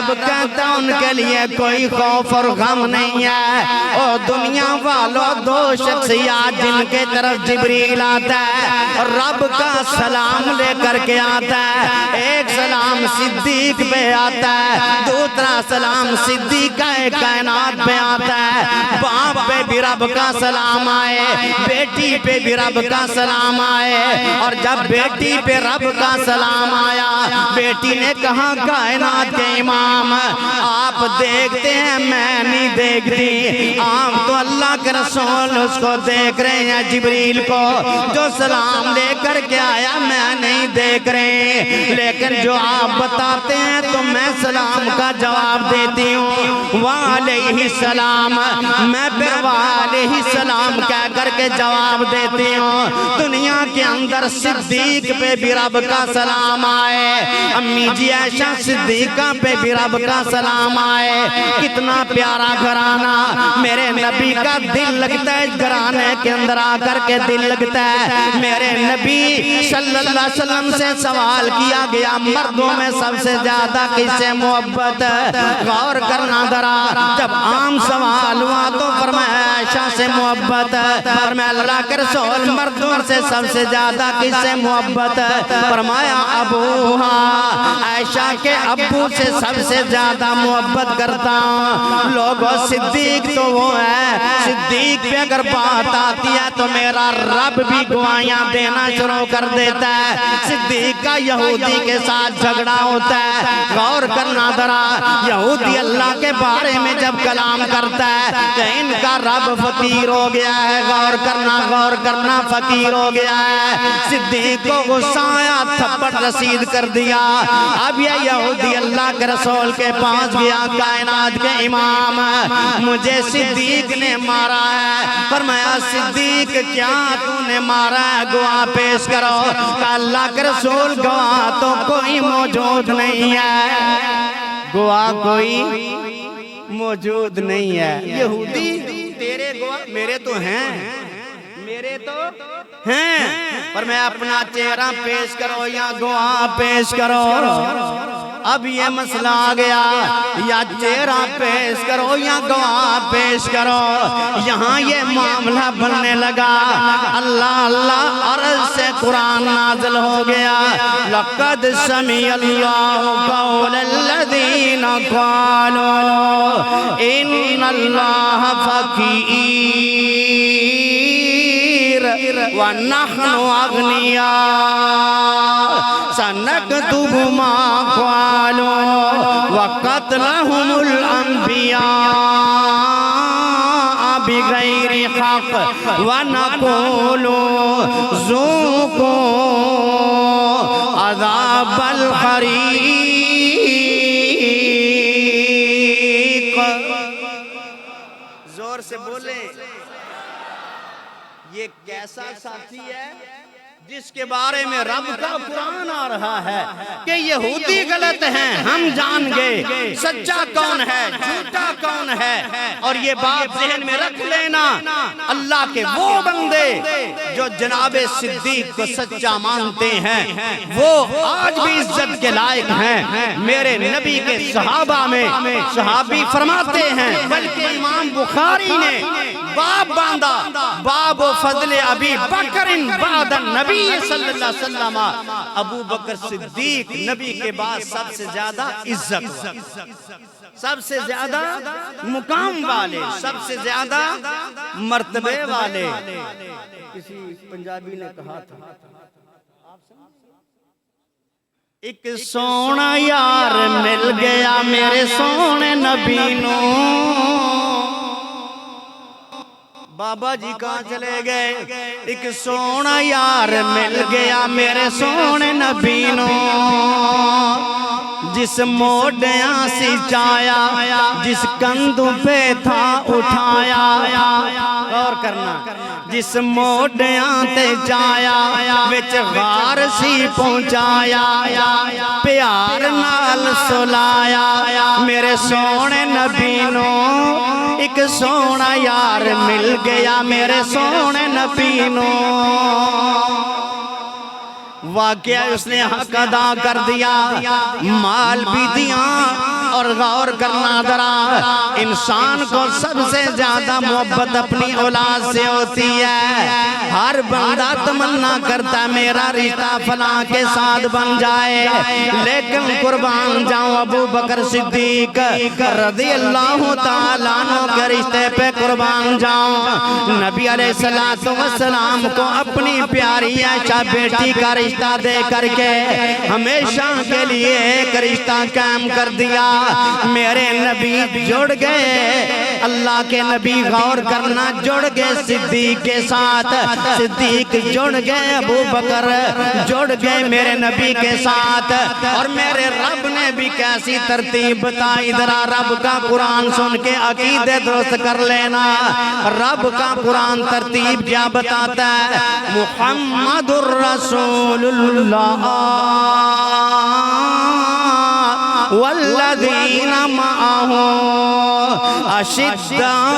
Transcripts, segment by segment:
رب کہتا ان کے لیے کوئی خوف اور غم نہیں ہے۔ او دنیا والوں دو شخصیات جن کے طرف جبریل آتا ہے، رب کا سلام لے کر کے آتا ہے، ایک سلام صدیق پہ آتا ہے، دوسرا سلام صدیق کائنات پہ آتا ہے۔ باپ پہ بھی رب کا سلام آئے، بیٹی پہ بھی رب کا سلام آئے، اور جب بیٹی پہ رب کا سلام آیا، بیٹی نے کہا کائنات کے امام آپ دیکھتے ہیں میں نہیں دیکھتی، آپ تو اللہ کے رسول اس کو دیکھ رہے ہیں، جبریل کو جو سلام لے کر کے آیا میں نہیں دیکھ رہے، لیکن جو آپ بتاتے ہیں تو میں سلام کا جواب دیتی ہوں، وعلیہ السلام، میں پھر وعلیہ السلام کہہ کر کے جواب دیتی ہوں۔ دنیا کے اندر صدیق پہ بھی رب کا سلام آئے، امی جی عائشہ صدیقہ پہ بھی رب کا سلام آئے، کتنا پیارا گھرانہ، میرے نبی کا دل لگتا ہے، گھرانے کے اندر آ کر کے دل لگتا ہے۔ میرے نبی صلی اللہ علیہ وسلم سے سوال کیا گیا مردوں میں سب سے زیادہ کس سے محبت؟ غور کرنا ذرا، جب عام سوال ہوا تو فرمایا عائشہ سے محبت، فرمایا اللہ کے رسول مردوں سے سب سے زیادہ کس سے محبت؟ فرمایا ابوہا، عائشہ کے ابو سے سب سے زیادہ محبت کرتا ہوں۔ لوگوں صدیق تو وہ ہے، صدیق پہ اگر بات آتی ہے تو میرا رب بھی گواہیاں دینا شروع کر دیتا ہے۔ صدیق کا یہودی کے ساتھ جھگڑا ہوتا ہے، غور کرنا ذرا، یہودی اللہ کے بارے میں جب کلام کرتا ہے کہ ان کا رب فقیر ہو گیا ہے، غور کرنا فقیر ہو گیا ہے، صدیق کو غصہ آیا، تھپڑ رسید کر دیا۔ اب یہ یہودی اللہ کے رسول کے پاس گیا، کائنات کے امام مجھے صدیق نے مارا ہے۔ فرمایا صدیق کیا تو نے مارا ہے؟ گواہ پیش کرو۔ کہ اللہ کے رسول گواہ تو کوئی موجود نہیں ہے، گواہ کوئی موجود نہیں ہے۔ یہودی تیرے گواہ میرے تو ہیں، میرے تو ہیں، پر میں اپنا چہرہ پیش کرو یا گواہ پیش کرو۔ اب یہ مسئلہ آ گیا، یا چہرہ پیش کرو یا گواہ پیش کرو۔ یہاں یہ معاملہ بننے لگا، اللہ اللہ عرض سے قرآن نازل ہو گیا، لَقَدْ سَمِعَ اللَّهُ قَوْلَ الَّذِينَ قَالُوا إِنَّ اللَّهَ فَقِيرٌ وَنَحْنُ أَغْنِيَاءُ سَنَكْتُبُ مَا قَالُوا وَقَتْلَهُمُ الْأَنْبِيَاءَ بِغَيْرِ حَقٍّ وَنَقُولُ ذُوقُوا عَذَابَ الْحَرِيقِ۔ زور سے بولیں، یہ کیسا ساتھی ہے جس کے بارے میں رب کا قرآن آ رہا ہے کہ یہودی غلط ہیں، ہم جان گئے سچا کون ہے جھوٹا کون ہے۔ اور یہ بات ذہن میں رکھ لینا، اللہ کے وہ بندے جو جناب صدیق کو سچا مانتے ہیں وہ آج بھی عزت کے لائق ہیں۔ میرے نبی کے صحابہ میں صحابی فرماتے ہیں، بلکہ امام بخاری نے باب باندھا، باب فضل ابی بکر بعد النبی صلی اللہ علیہ وسلم، ابو بکر صدیق نبی کے بعد سب سے زیادہ عزت والے، سب سے زیادہ مقام والے، سب سے زیادہ مرتبے والے۔ کسی پنجابی نے کہا تھا، ایک سونا یار مل گیا میرے سونے نبی نو۔ بابا جی کہاں چلے گئے؟ ایک سونا یار مل گیا میرے سونے نبی نو، جس موڈیاں سی چایا جس کندھوں پہ تھا اٹھایا۔ غور کرنا، جس موڈیاں تے جایا وچ غار سی پہنچایا، پیار نال سلایا میرے سونے نبی نو۔ ایک سونا یار مل گیا میرے سونے نبی نو۔ واقعہ اس نے حق ادا کر دیا، مال بھی دیا اور اور غور کرنا ذرا، انسان کو سب سے زیادہ محبت اپنی اولاد سے ہوتی ہے۔ ہر بندہ تمنا کرتا ہے میرا رشتہ فلاں کے ساتھ بن جائے، لیکن قربان جاؤں ابو بکر صدیق رضی اللہ تعالیٰ عنہ کے رشتے پہ قربان جاؤں۔ نبی علیہ السلام کو اپنی پیاری عائشہ بیٹی کا رشتہ دے کر کے ہمیشہ کے لیے ایک رشتہ قائم کر دیا۔ میرے نبی جڑ گئے، اللہ کے نبی غور کرنا جڑ گئے صدیق کے ساتھ، صدیق جڑ گئے ابو بکر جڑ گئے میرے نبی کے ساتھ۔ اور میرے رب نے بھی کیسی ترتیب بتائی، ذرا رب کا قرآن سن کے عقیدے درست کر لینا۔ رب کا قرآن ترتیب کیا بتاتا ہے؟ محمد الرسول اللہ والذین معہ اشداء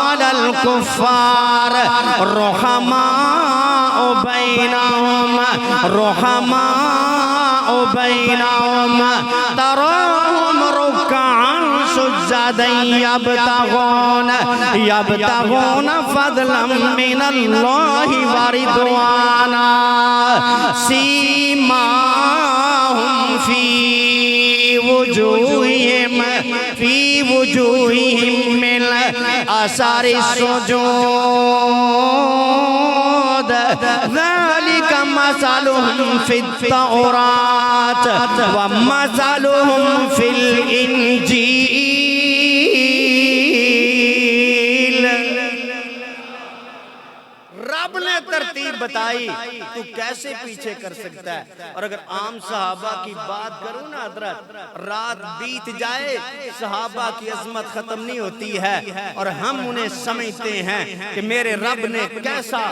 علی الکفار رحماء بینہم تراہم رکعا سجدا یبتغون فضلا من اللہ ورضوانا سیماہم فی وجوہہم من آثار السجود ذالک مثلہم فی التوراۃ ومثلہم فی الانجیل۔ رب نے ترتیب بتائی، تو کیسے پیچھے کر سکتا ہے؟ اور اگر عام صحابہ کی بات کروں نا حضرت، رات بیت جائے صحابہ کی عظمت ختم نہیں ہوتی ہے، اور ہم انہیں سمجھتے ہیں کہ میرے رب نے کیسا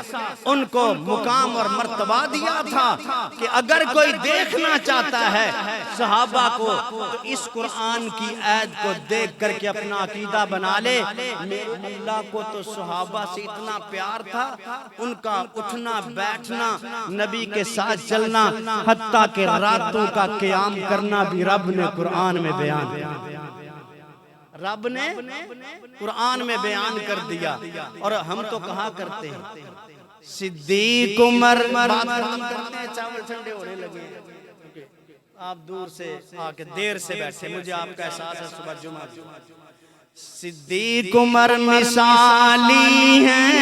ان کو مقام اور مرتبہ دیا تھا کہ اگر کوئی دیکھنا چاہتا ہے صحابہ کو تو اس قرآن کی آیت کو دیکھ کر کے اپنا عقیدہ بنا لے۔ اللہ کو تو صحابہ سے اتنا پیار تھا، ان کا اٹھنا بیٹھنا، نبی کے ساتھ چلنا، حتیٰ کہ راتوں کا قیام کرنا بھی رب نے قرآن میں بیان کیا، رب نے قرآن میں بیان کر دیا۔ اور ہم تو کہا کرتے ہیں صدیق عمر، بات ختم کرتے ہیں، چاول ٹھنڈے ہونے لگے ہیں، آپ دور سے آ کے دیر سے بیٹھے، مجھے آپ کا احساس ہے صبح جمعہ۔ صدیق عمر مثالی ہیں،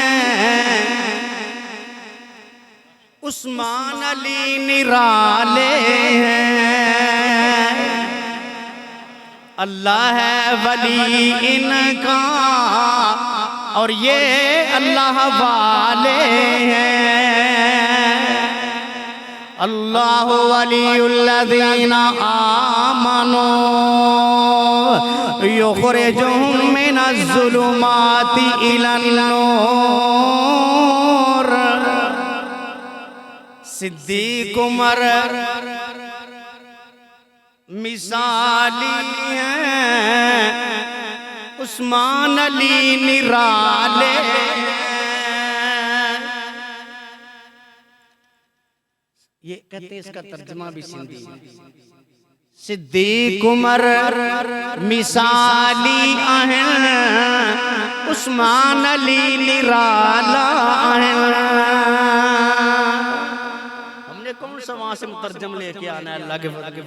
عثمان علی نرالے ہیں، اللہ ہے ولی ان کا اور یہ اللہ والے ہیں۔ اللہ ولی الذین آمنوا یخرجہم من الظلمات الی النور۔ صدیق عمر مثالی ہیں، عثمان علی نرالے ہیں۔ یہ کہتے ہیں اس کا ترجمہ بھی سندھی ہے۔ صدیق عمر مثالی ہیں، عثمان علی نرالا ہیں۔ ہم نے کون سا وہاں سے مترجم لے کے آنا ہے اللہ کے فضل؟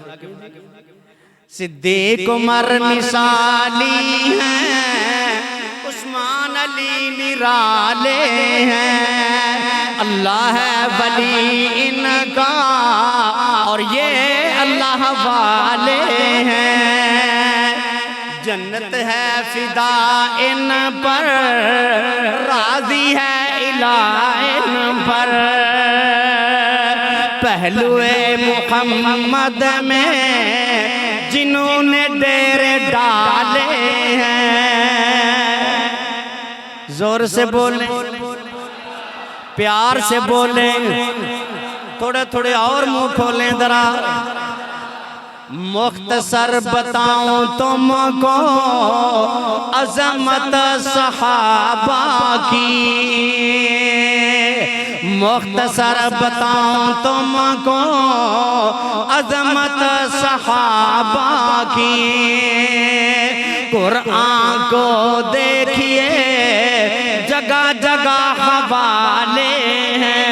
صدیق عمر مثالی ہیں، عثمان علی نرالے ہیں، اللہ ہے ولی ان کا اور یہ اللہ والے ہیں۔ جنت ہے فدا ان پر، راضی ہے الہ ان پر، پہلو محمد میں جنہوں نے ڈیرے ڈالے ہیں۔ زور سے بولیں، پیار سے بولیں، تھوڑے تھوڑے اور منہ کھولیں ذرا۔ مختصر بتاؤں تم کو عظمت صحابہ کی، مختصر بتاؤں تم کو عظمت صحابہ کی، قرآن کو دیکھیے جگہ جگہ حوالے ہیں،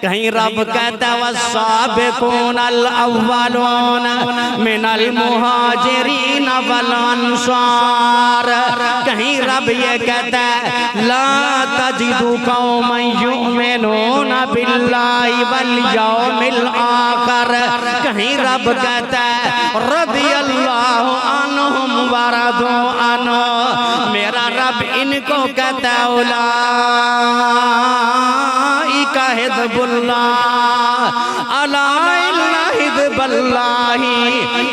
کہیں رب کہتا ہے والسابقون الاولون من المہاجرین والانصار، کہیں رب یہ کہتا ہے لا تجد قوما یؤمنون باللہ والیوم الآخر، کہیں رب کہتا ہے رضی اللہ عنہم ورضوا عنہ، میرا رب ان کو کہتا ہے اولئک حزب اللہ الا ان حزب اللہ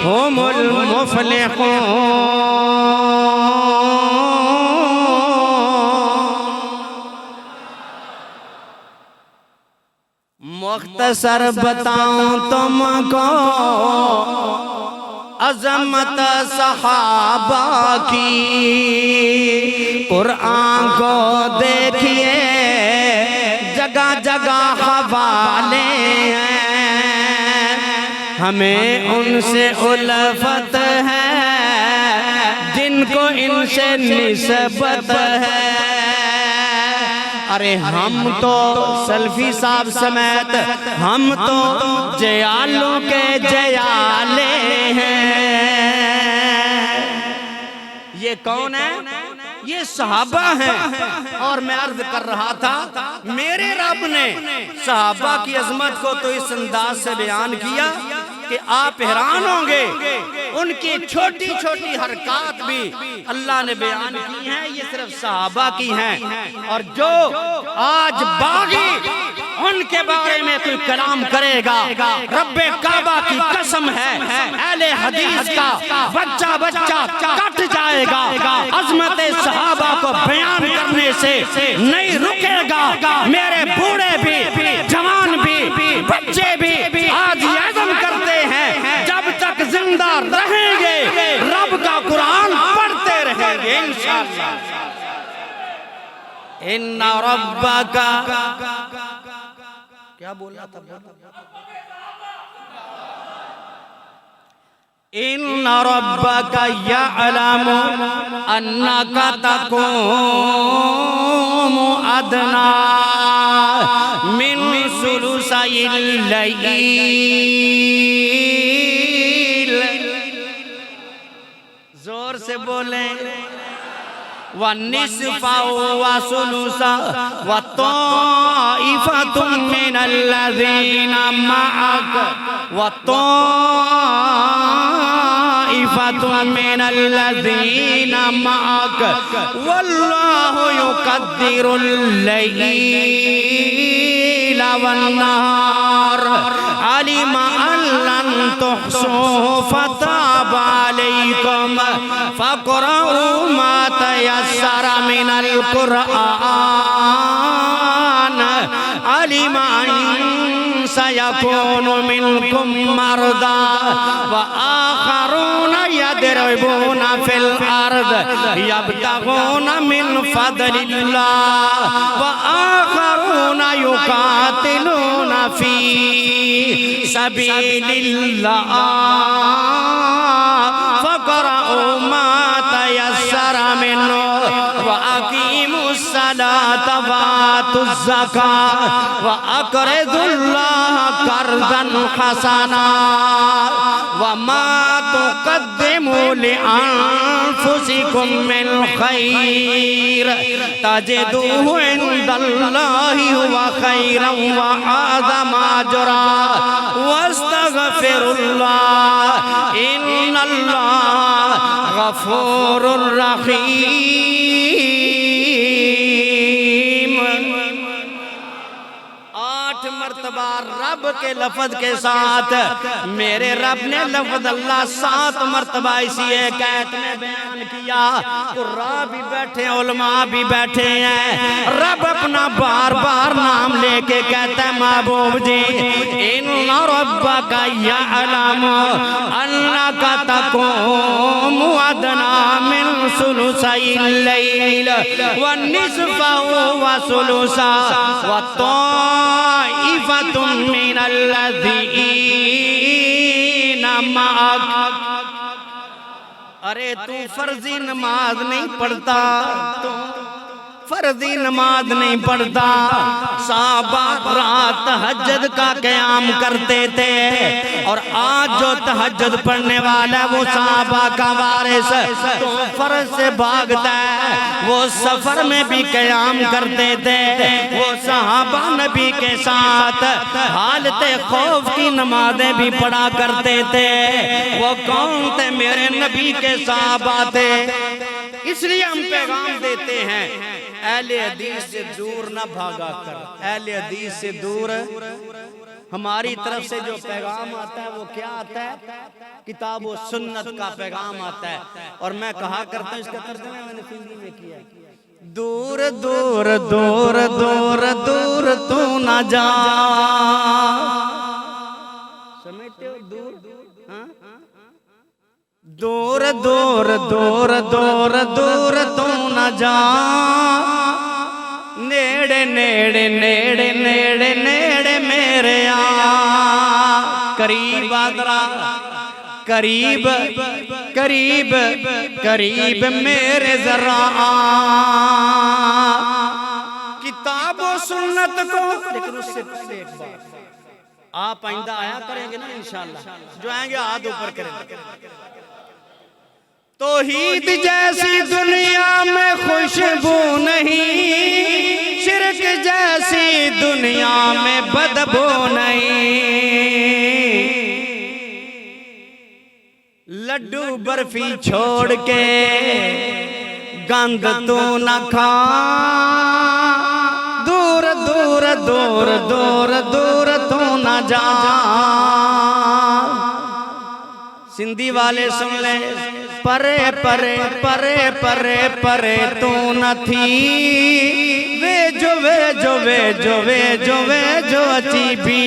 هم المفلحون۔ مختصر بتاؤں تم کو عظمت صحابہ کی، قرآن کو دیکھیے جگہ جگہ حوالے ہیں، ہمیں ان سے الفت ہے جن کو ان سے نسبت ہے۔ ارے ہم تو سلفی صاحب سمیت ہم تو جیالوں کے جیالے ہیں۔ یہ کون ہے؟ یہ صحابہ ہیں، اور میں عرض کر رہا تھا میرے رب نے صحابہ کی عظمت کو تو اس انداز سے بیان کیا کہ آپ حیران ہوں گے، ان کی چھوٹی چھوٹی حرکات بھی اللہ نے بیان کی ہیں، یہ صرف صحابہ کی ہیں، اور جو آج باغی ان کے بارے میں کوئی کلام کرے گا رب کعبہ کی قسم ہے اہل حدیث کا بچہ بچہ کٹ جائے گا، عظمت صحابہ کو بیان کرنے سے نہیں رکے گا۔ میرے بوڑھے بھی جوان بھی بچے بھی آج یہ عزم کرتے ہیں جب تک زندہ رہیں گے رب کا قرآن پڑھتے رہیں گے انشاءاللہ۔ ان ربک کیا بولا تھا؟ ان ربک یعلم انک تقوم ادنی من ثلثی اللیل، زور سے بولیں، وَالنِّصْفَ وَثُلُثَ وَطَائِفَةٌ مِّنَ الَّذِينَ مَعَكَ وَطَائِفَةٌ مِّنَ الَّذِينَ مَعَكَ وَاللَّهُ يُقَدِّرُ اللَّيْلَ وَالنَّهَارَ عَلِمَ أَن لَّن تُحْصُوهُ فَتَابَ عَلَيْكُمْ فَاقْرَؤُوا مَا تَيَسَّرَ مِنَ الْقُرْآنِ عَلِمَ أَن سَيَكُونُ مِنكُم مَّرْضَىٰ وَآخَرُونَ يَضْرِبُونَ فِي الْأَرْضِ يَبْتَغُونَ مِن فَضْلِ اللَّهِ وَآخَرُونَ يُقَاتِلُونَ فِي سَبِيلِ اللَّهِ فَاقْرَؤُوا مَا تَيَسَّرَ مِنْهُ وَأَقِيمُوا الصَّلَاةَ وَآتُوا الزَّكَاةَ وَأَقْرِضُوا اللَّهَ قَرْضًا حَسَنًا وَمَا تُقَدِّمُوا لِأَنفُسِكُم مِّنْ خَيْرٍ تَجِدُوهُ عِندَ اللَّهِ هُوَ خَيْرًا وَأَعْظَمَ أَجْرًا وَاسْتَغْفِرُوا اللَّهَ إِنَّ اللَّهَ غَفُورٌ رَحِيمٌ۔ 8 مرتبہ رب رب کے لفظ کے ساتھ میرے رب نے لفظ اللہ 7 مرتبہ اسی ایک آیت میں بیان کیا۔ قراء بھی بیٹھے علماء بھی بیٹھے ہیں، رب اپنا بار بار نام لے کے کہتا ہے محبوب جی ان ربک یعلم انک تقوم ادنی من ثلثی اللیل ونصفہ وثلثہ وطائفۃ من الذین معک۔ ارے تو فرضی نماز نہیں پڑھتا، تو فرضی نماز نہیں پڑھتا، صحابہ رات تہجد کا قیام کرتے تھے، اور آج جو تہجد پڑھنے والا ہے وہ صحابہ کا وارث، تو فرض سے بھاگتا ہے۔ وہ سفر میں بھی قیام کرتے تھے، وہ صحابہ نبی کے ساتھ حالت خوف کی نمازیں بھی پڑھا کرتے تھے۔ وہ کون تھے؟ میرے نبی کے صحابہ تھے۔ اس لیے ہم پیغام دیتے ہیں اہل حدیث سے دور نہ بھاگا کر، اہل حدیث سے دور۔ ہماری طرف سے جو پیغام آتا ہے وہ کیا آتا ہے؟ کتاب و سنت کا پیغام آتا ہے، اور میں کہا کرتا ہوں، اس کا ترجمہ میں نے ہندی میں کیا ہے، دور دور دور دور دور تو نہ جا۔ سمجھتے ہو دور؟ دور دور دور دور دور تو نہ جا، نیڑے نیڑے نیڑے نیڑے نیڑے میرے آ، قریب آدرا قریب قریب قریب میرے ذرا آ۔ کتاب و سنت کو، لیکن اس سے پہلے ایک بات، آپ آئندہ آیا کریں گے نا انشاءاللہ، جو آئیں گے ہاتھ اوپر کریں گے۔ توحید جیسی دنیا میں خوشبو نہیں، شرک جیسی دنیا میں بدبو نہیں، لڈو برفی چھوڑ کے گند تو نہ کھا، دور دور دور دور دور تو نہ جا۔ سندھی والے سن لیں، پرے پرے پرے پرے پرے تو نہ تھی، Viejo Viejo Viejo Viejo Viejo اچھی بھی۔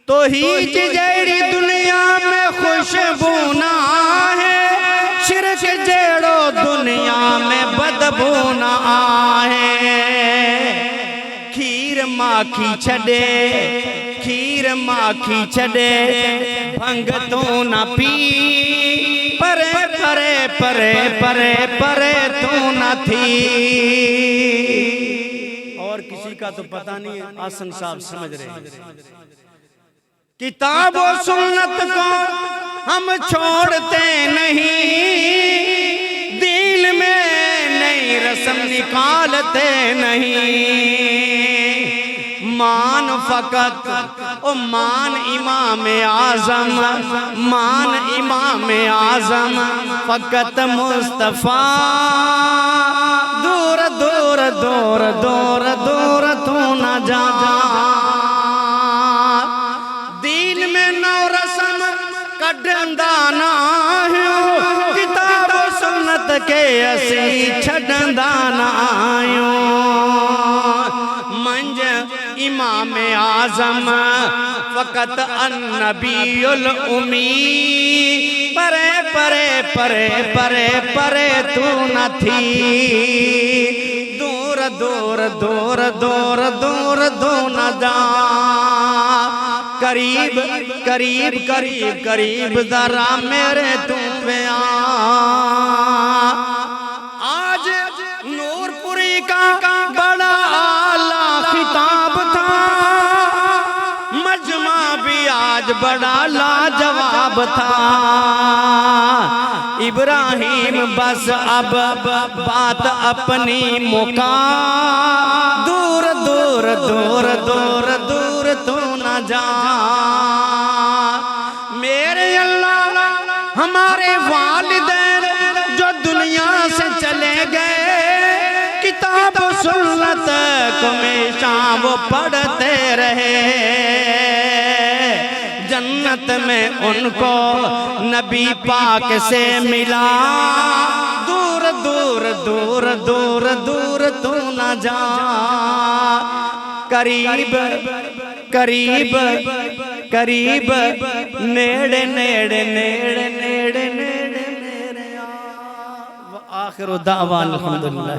توحید جیڑی دنیا میں خوشبو نہ ہے، شرک جیڑو دنیا میں بدبو نہ آئے، کھیر ماکھی چھڑے کھیر ماکھی چھڑے بھنگ تو نہ پی، پرے پرے پرے پرے پرے تو نہ تھی۔ اور کسی کا تو پتہ نہیں ہے، آسن صاحب سمجھ رہے ہیں۔ کتاب و سنت کو ہم چھوڑتے نہیں، دین میں نئی رسم نکالتے نہیں، مان فقط او مان امام اعظم، مان امام اعظم فقط مصطفیٰ، دور دور دور دور دور تو نہ جا۔ دین میں نو رسم کڈندا نہ ہوں، کتاب و سنت کے اسی چھڈندا نہ ہوں، منج امام اعظم فقط النبی الامی، پرے پرے پرے پرے پرے تو نہ تھی، دور دور دور دور دور دو نہ جا، قریب قریب قریب قریب ذرا میرے تو پہ آ۔ آج نور پوری کا بڑا اعلیٰ خطاب تھا، مجمع بھی آج بڑا لاجواب تھا، ابراہیم بس اب بات اپنی مکا، دور دور دور دور دور تو نہ جا۔ میرے اللہ ہمارے والدین جو دنیا سے چلے گئے، کتاب و سنت کو میں ہمیشہ وہ پڑھتے رہے جنت میں ان کو نبی پاک سے ملا دور دور دور دور دور تو نہ جا قریب قریب قریب نیڑے نیڑے نیڑے نیڑے نیڑے نیڑے آخر دعوان الحمدللہ